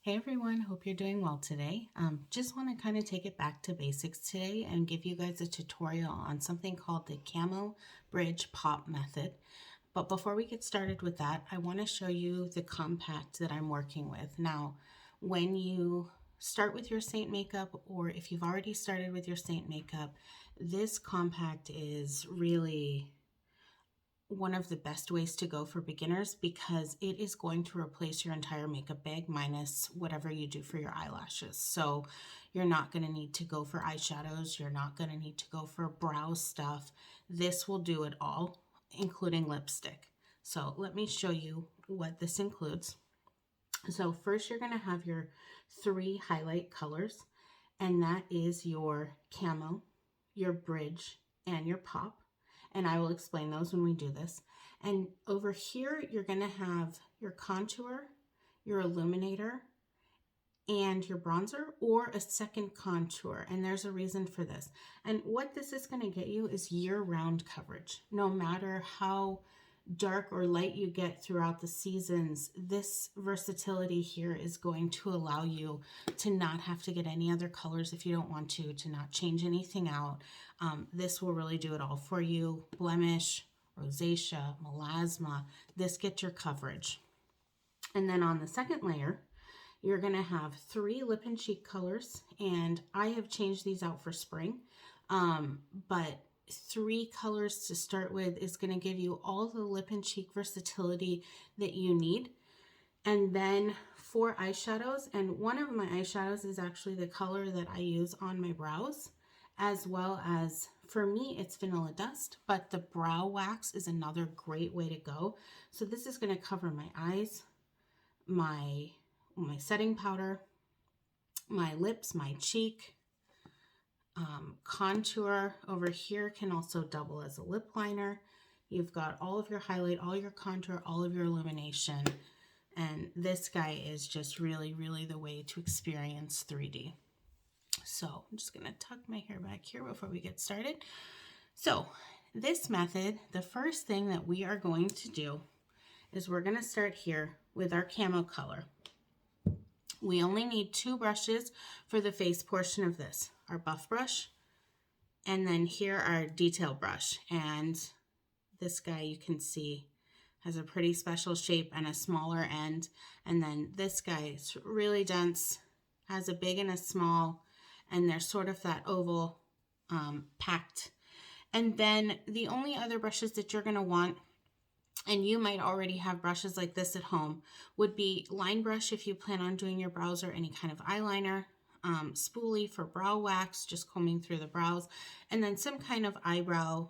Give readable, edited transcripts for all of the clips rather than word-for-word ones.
Hey everyone, hope you're doing well today. Just want to kind of take it back to basics today and give you guys a tutorial on something called the Camo-Bridge-Pop method. But before we get started with that, I want to show you the compact that I'm working with. Now, when you start with your Seint makeup, or if you've already started with your Seint makeup, this compact is really one of the best ways to go for beginners because it is going to replace your entire makeup bag minus whatever you do for your eyelashes. So you're not going to need to go for eyeshadows. You're not going to need to go for brow stuff. This will do it all, including lipstick. So let me show you what this includes. So first you're going to have your 3 highlight colors, and that is your camo, your bridge, and your pop. And I will explain those when we do this. And over here, you're going to have your contour, your illuminator, and your bronzer, or a second contour. And there's a reason for this. And what this is going to get you is year-round coverage. No matter how dark or light you get throughout the seasons, this versatility here is going to allow you to not have to get any other colors if you don't want to not change anything out. This will really do it all for you. Blemish, rosacea, melasma, this gets your coverage. And then on the second layer, you're going to have 3 lip and cheek colors, and I have changed these out for spring, but 3 colors to start with is going to give you all the lip and cheek versatility that you need. And then 4 eyeshadows, and one of my eyeshadows is actually the color that I use on my brows, as well as, for me, it's Vanilla Dust, but the brow wax is another great way to go. So this is going to cover my eyes, my setting powder, my lips, my cheek, contour over here can also double as a lip liner. You've got all of your highlight, all your contour, all of your illumination, and this guy is just really, really the way to experience 3D. So I'm just going to tuck my hair back here before we get started. So this method, the first thing that we are going to do is we're going to start here with our camo color. We only need 2 brushes for the face portion of this, our buff brush, and then here our detail brush. And this guy, you can see, has a pretty special shape and a smaller end. And then this guy is really dense, has a big and a small, and they're sort of that oval packed. And then the only other brushes that you're going to want, and you might already have brushes like this at home, would be line brush if you plan on doing your brows or any kind of eyeliner, spoolie for brow wax, just combing through the brows, and then some kind of eyeshadow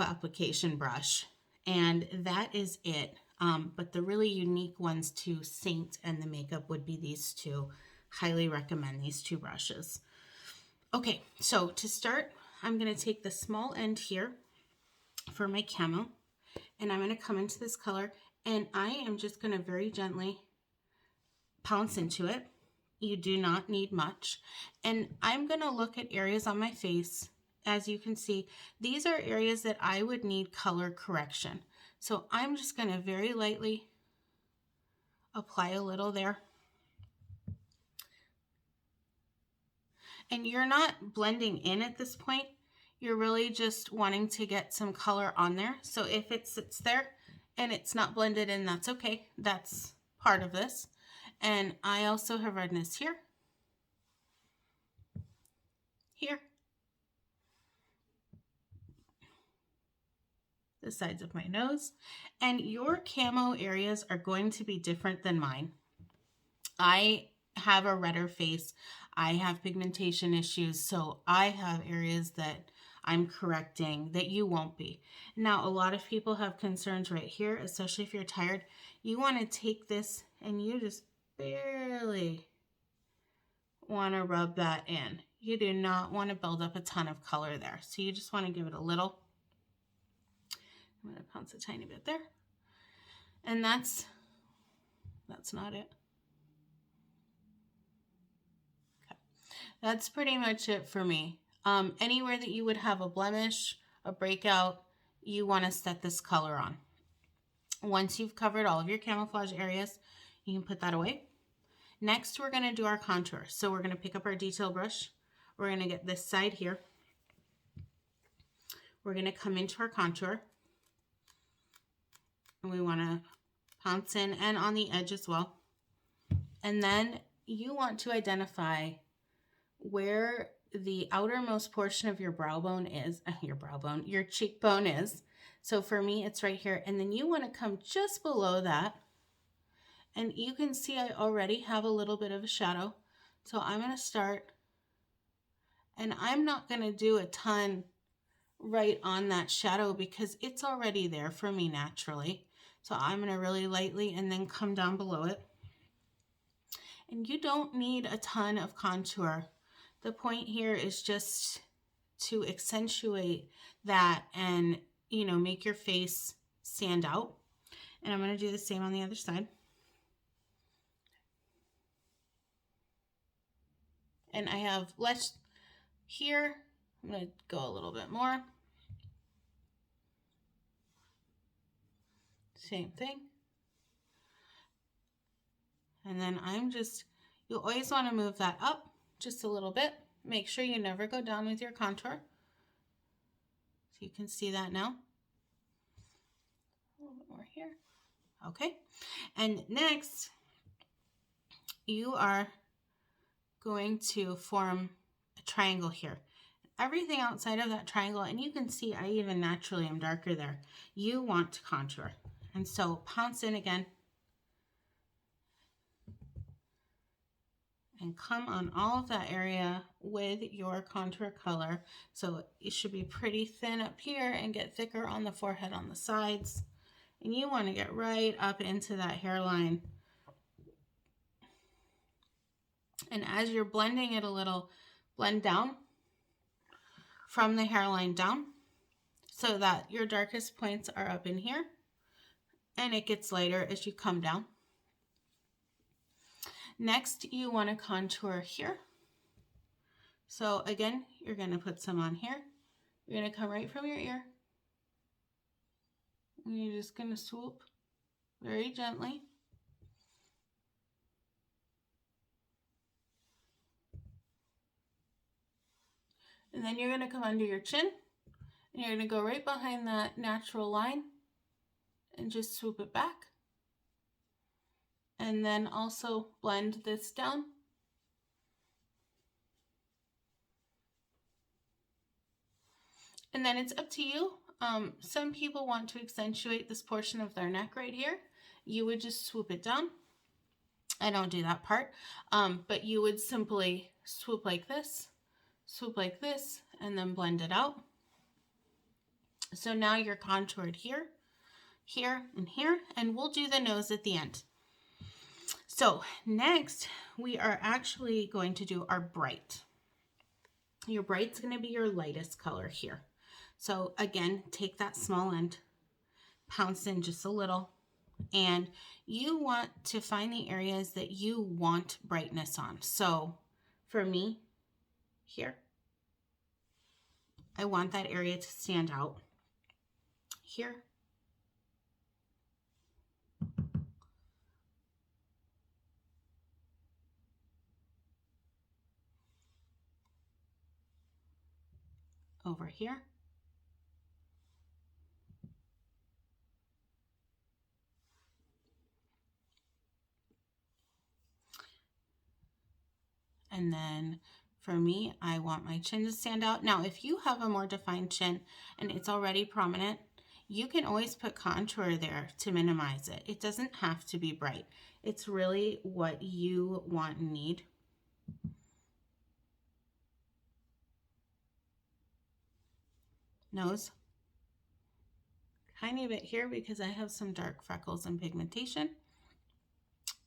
application brush. And that is it. But the really unique ones to Seint and the makeup would be these 2. Highly recommend these 2 brushes. Okay, so to start, I'm going to take the small end here for my camo, and I'm going to come into this color, and I am just going to very gently pounce into it. You do not need much. And I'm going to look at areas on my face. As you can see, these are areas that I would need color correction. So I'm just going to very lightly apply a little there. And you're not blending in at this point. You're really just wanting to get some color on there. So if it sits there and it's not blended in, that's okay. That's part of this. And I also have redness here, the sides of my nose, and your camo areas are going to be different than mine. I have a redder face. I have pigmentation issues, so I have areas that I'm correcting that you won't be. Now, a lot of people have concerns right here, especially if you're tired. You want to take this and you just barely want to rub that in. You do not want to build up a ton of color there. So you just want to give it a little. I'm going to pounce a tiny bit there. And that's not it. Okay. That's pretty much it for me. Anywhere that you would have a blemish, a breakout, you want to set this color on. Once you've covered all of your camouflage areas, You can put that away. Next, we're going to do our contour. So we're going to pick up our detail brush. We're going to get this side here. We're going to come into our contour. And we want to pounce in and on the edge as well. And then you want to identify where the outermost portion of your brow bone is, your cheekbone is. So for me, it's right here. And then you want to come just below that. And you can see I already have a little bit of a shadow. So I'm going to start, and I'm not going to do a ton right on that shadow because it's already there for me naturally. So I'm going to really lightly and then come down below it. And you don't need a ton of contour. The point here is just to accentuate that and, you know, make your face stand out. And I'm going to do the same on the other side. And I have less here. I'm going to go a little bit more. Same thing. And then you always want to move that up just a little bit. Make sure you never go down with your contour. So you can see that now. A little bit more here. Okay. And next, you are going to form a triangle here. Everything outside of that triangle, and you can see I even naturally am darker there, you want to contour. And so pounce in again and come on all of that area with your contour color. So it should be pretty thin up here and get thicker on the forehead on the sides. And you want to get right up into that hairline. And as you're blending it a little, blend down from the hairline down so that your darkest points are up in here and it gets lighter as you come down. Next, you want to contour here. So again, you're going to put some on here. You're going to come right from your ear. And you're just going to swoop very gently. And then you're going to come under your chin. And you're going to go right behind that natural line and just swoop it back. And then also blend this down. And then it's up to you. Some people want to accentuate this portion of their neck right here. You would just swoop it down. I don't do that part, but you would simply swoop like this, and then blend it out. So now you're contoured here, here, and here, and we'll do the nose at the end. So next, we are actually going to do our bright. Your bright's going to be your lightest color here. So again, take that small end, pounce in just a little, and you want to find the areas that you want brightness on. So for me, here, I want that area to stand out. Here. Over here. And then for me, I want my chin to stand out. Now, if you have a more defined chin and it's already prominent, you can always put contour there to minimize it. It doesn't have to be bright. It's really what you want and need. Nose. Tiny bit here because I have some dark freckles and pigmentation.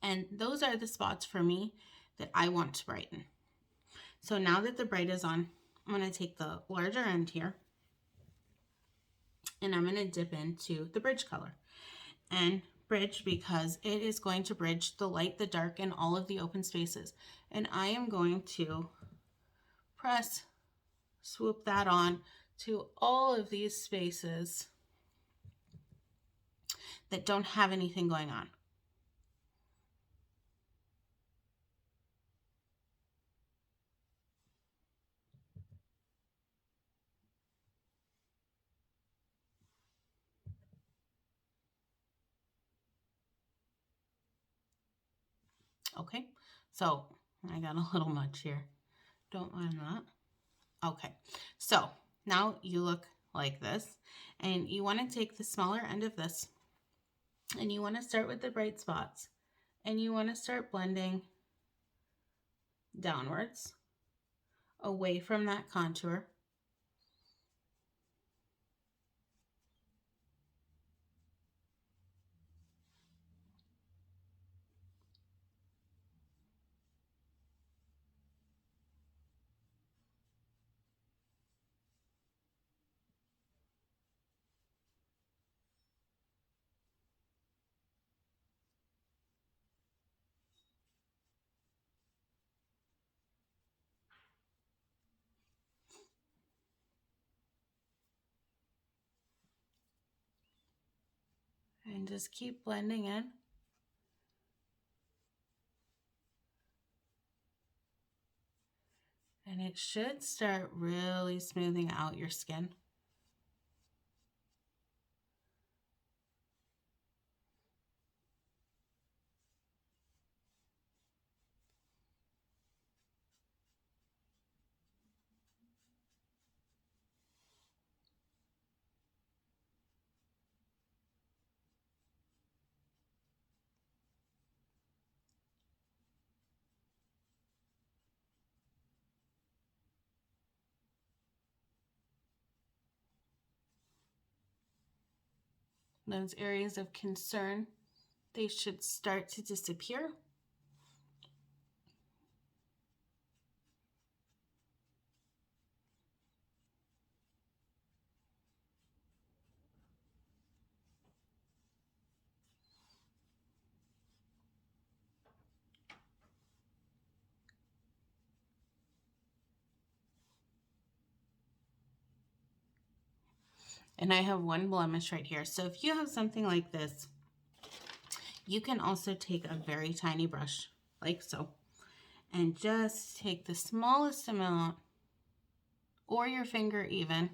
And those are the spots for me that I want to brighten. So now that the bright is on, I'm going to take the larger end here and I'm going to dip into the bridge color. And bridge because it is going to bridge the light, the dark, and all of the open spaces. And I am going to press, swoop that on to all of these spaces that don't have anything going on. Okay, so I got a little much here. Don't mind that. Okay, so now you look like this, and you want to take the smaller end of this, and you want to start with the bright spots, and you want to start blending downwards away from that contour. And just keep blending in. And it should start really smoothing out your skin. Those areas of concern, they should start to disappear. And I have one blemish right here. So if you have something like this, you can also take a very tiny brush, like so, and just take the smallest amount, or your finger even.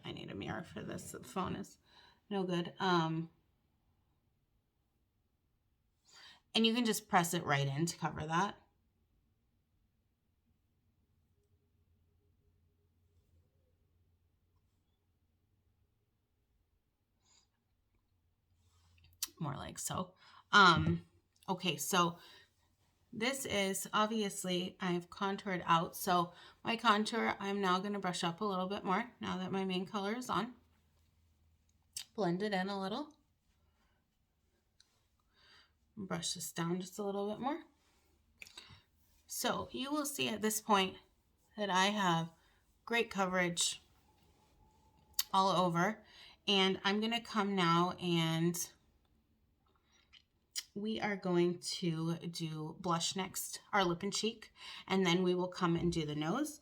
I need a mirror for this. The phone is no good. And you can just press it right in to cover that. More like so. Okay, so this is obviously I've contoured out. So my contour, I'm now going to brush up a little bit more now that my main color is on. Blend it in a little. Brush this down just a little bit more. So you will see at this point that I have great coverage all over. And I'm going to come now and we are going to do blush next, our lip and cheek, and then we will come and do the nose.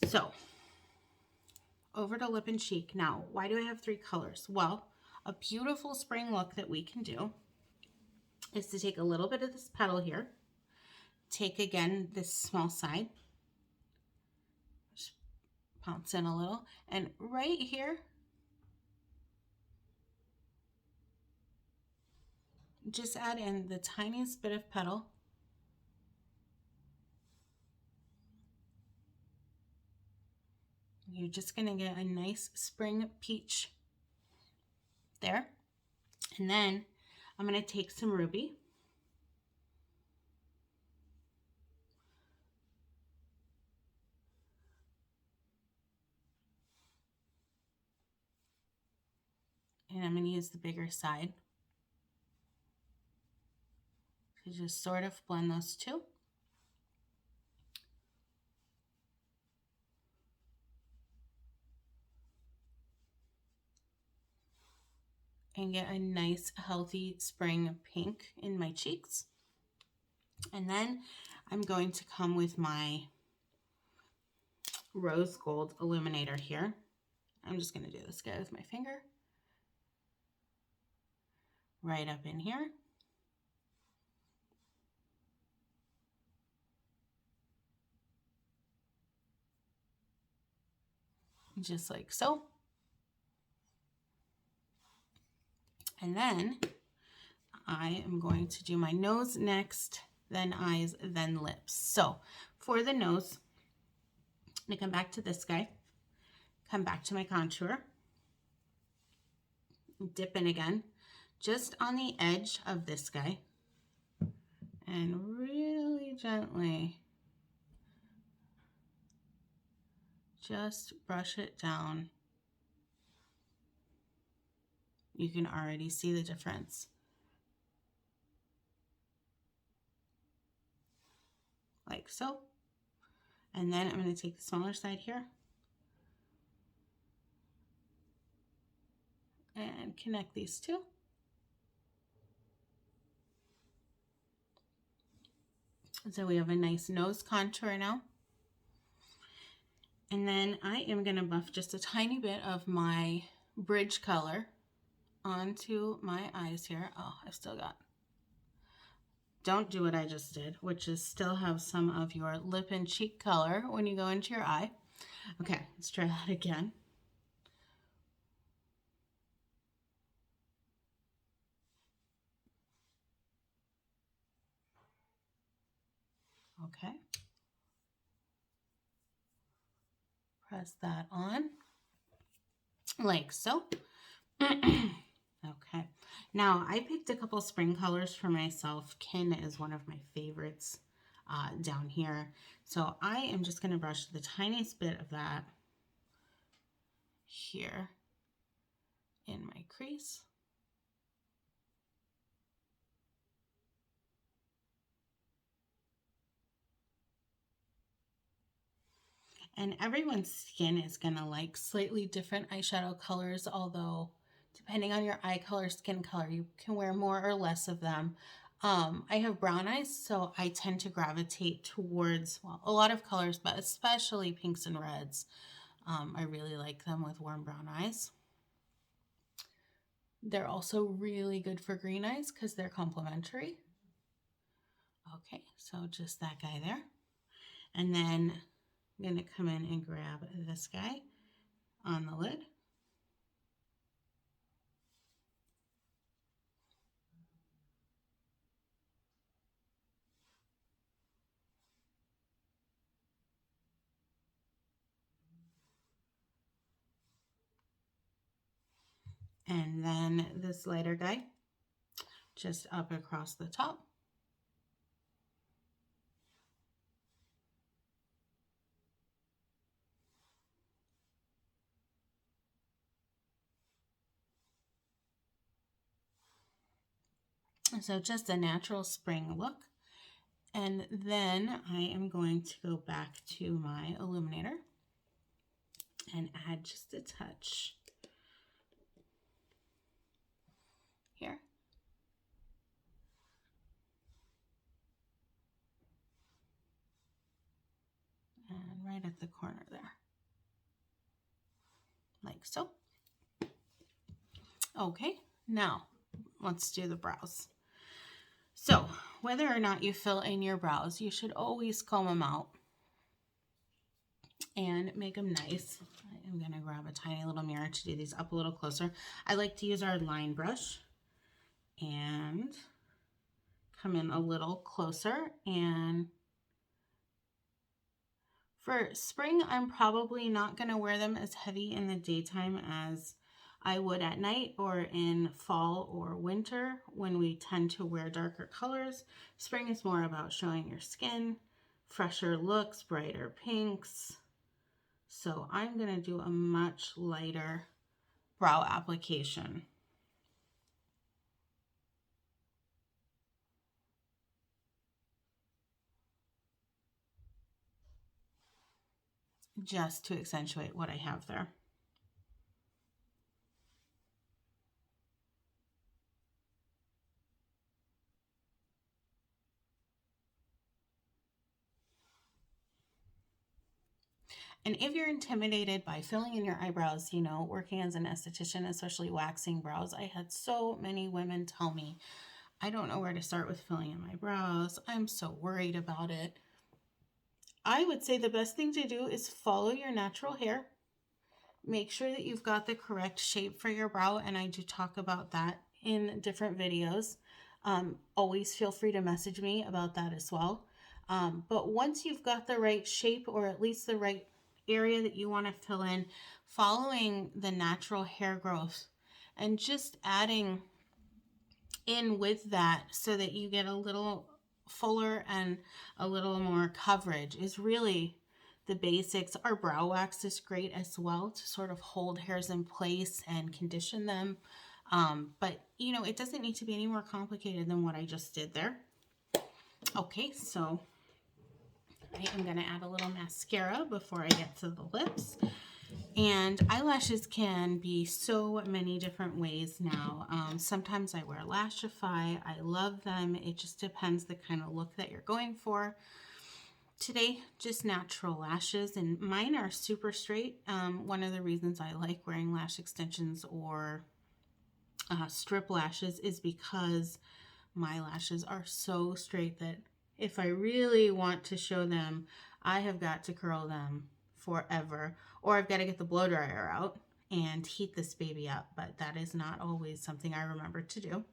So over to lip and cheek. Now, why do I have 3 colors? Well, a beautiful spring look that we can do is to take a little bit of this petal here, take again this small side, just pounce in a little, and right here, just add in the tiniest bit of petal. You're just going to get a nice spring peach there. And then I'm going to take some ruby. And I'm going to use the bigger side to just sort of blend those two. And get a nice healthy spring pink in my cheeks. And then I'm going to come with my rose gold illuminator here. I'm just going to do this guy with my finger. Right up in here. Just like so. And then I am going to do my nose next. then eyes, then lips. So for the nose, I'm going to come back to this guy, come back to my contour, dip in again, just on the edge of this guy, and really gently just brush it down. You can already see the difference. Like so. And then I'm going to take the smaller side here and connect these two. So we have a nice nose contour now. And then I am going to buff just a tiny bit of my bridge color onto my eyes here. Oh, I've still got. Don't do what I just did, which is still have some of your lip and cheek color when you go into your eye. Okay, let's try that again. Okay. Press that on, like so. Okay. Now, I picked a couple spring colors for myself. Kin is one of my favorites down here. So I am just going to brush the tiniest bit of that here in my crease. And everyone's skin is going to like slightly different eyeshadow colors, although depending on your eye color, skin color, you can wear more or less of them. I have brown eyes, so I tend to gravitate towards, well, a lot of colors, but especially pinks and reds. I really like them with warm brown eyes. They're also really good for green eyes because they're complementary. Okay, so just that guy there. And then I'm going to come in and grab this guy on the lid. And then this lighter guy just up across the top. So just a natural spring look. And then I am going to go back to my illuminator and add just a touch here. And right at the corner there. Like so. Okay, now let's do the brows. So whether or not you fill in your brows, you should always comb them out and make them nice. I'm going to grab a tiny little mirror to do these up a little closer. I like to use our line brush and come in a little closer. And for spring, I'm probably not going to wear them as heavy in the daytime as I would at night, or in fall or winter when we tend to wear darker colors. Spring is more about showing your skin, fresher looks, brighter pinks. So I'm going to do a much lighter brow application. Just to accentuate what I have there. And if you're intimidated by filling in your eyebrows, you know, working as an esthetician, especially waxing brows, I had so many women tell me, I don't know where to start with filling in my brows. I'm so worried about it. I would say the best thing to do is follow your natural hair. Make sure that you've got the correct shape for your brow, and I do talk about that in different videos. Always feel free to message me about that as well. But once you've got the right shape, or at least the right area that you want to fill in, following the natural hair growth and just adding in with that so that you get a little fuller and a little more coverage is really the basics. Our brow wax is great as well to sort of hold hairs in place and condition them. But you know, it doesn't need to be any more complicated than what I just did there. Okay, so I am going to add a little mascara before I get to the lips. And eyelashes can be so many different ways now. Sometimes I wear Lashify. I love them. It just depends the kind of look that you're going for. Today, just natural lashes, and mine are super straight. One of the reasons I like wearing lash extensions or strip lashes is because my lashes are so straight that if I really want to show them, I have got to curl them forever, or I've got to get the blow dryer out and heat this baby up, but that is not always something I remember to do.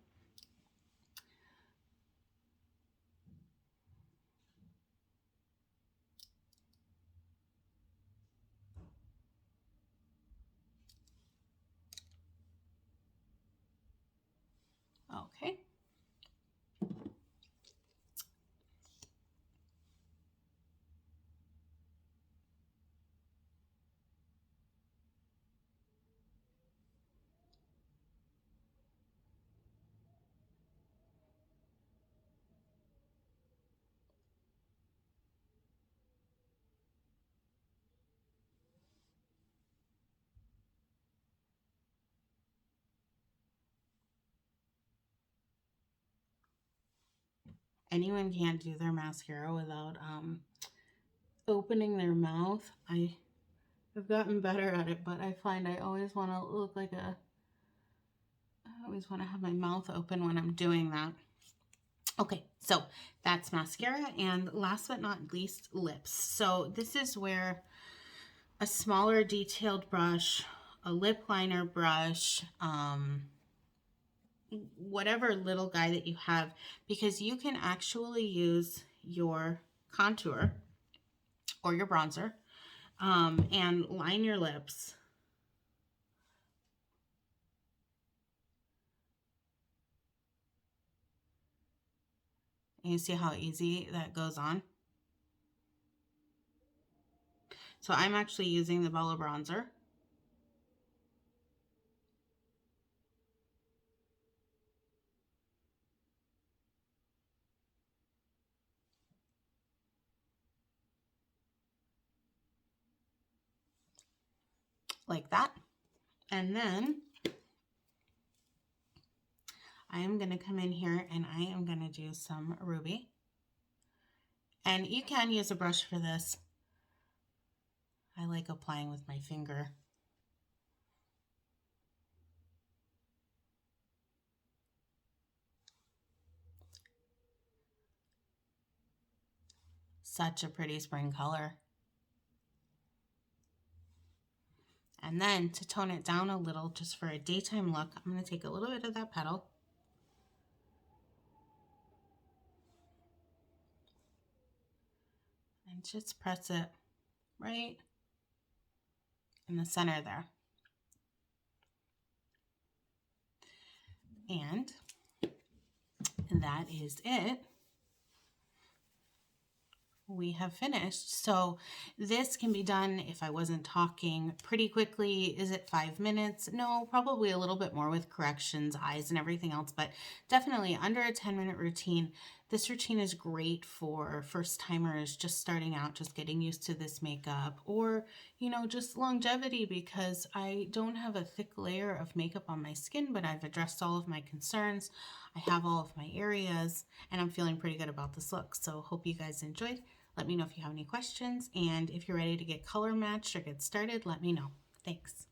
Okay. Anyone can't do their mascara without opening their mouth. I've gotten better at it, but I find I always want to look like I always want to have my mouth open when I'm doing that. Okay, so that's mascara, and last but not least, lips. So this is where a smaller detailed brush, a lip liner brush, whatever little guy that you have, because you can actually use your contour or your bronzer and line your lips. And you see how easy that goes on? So I'm actually using the Bella bronzer. Like that. And then I am going to come in here and I am going to do some ruby. And you can use a brush for this. I like applying with my finger. Such a pretty spring color. And then to tone it down a little, just for a daytime look, I'm going to take a little bit of that petal and just press it right in the center there. And that is it. We have finished. So this can be done, if I wasn't talking, pretty quickly. Is it 5 minutes? No, probably a little bit more with corrections, eyes, and everything else, but definitely under a 10-minute routine. This routine is great for first timers just starting out, just getting used to this makeup, or, you know, just longevity, because I don't have a thick layer of makeup on my skin, but I've addressed all of my concerns. I have all of my areas, and I'm feeling pretty good about this look. So hope you guys enjoyed. Let me know if you have any questions, and if you're ready to get color matched or get started, let me know. Thanks.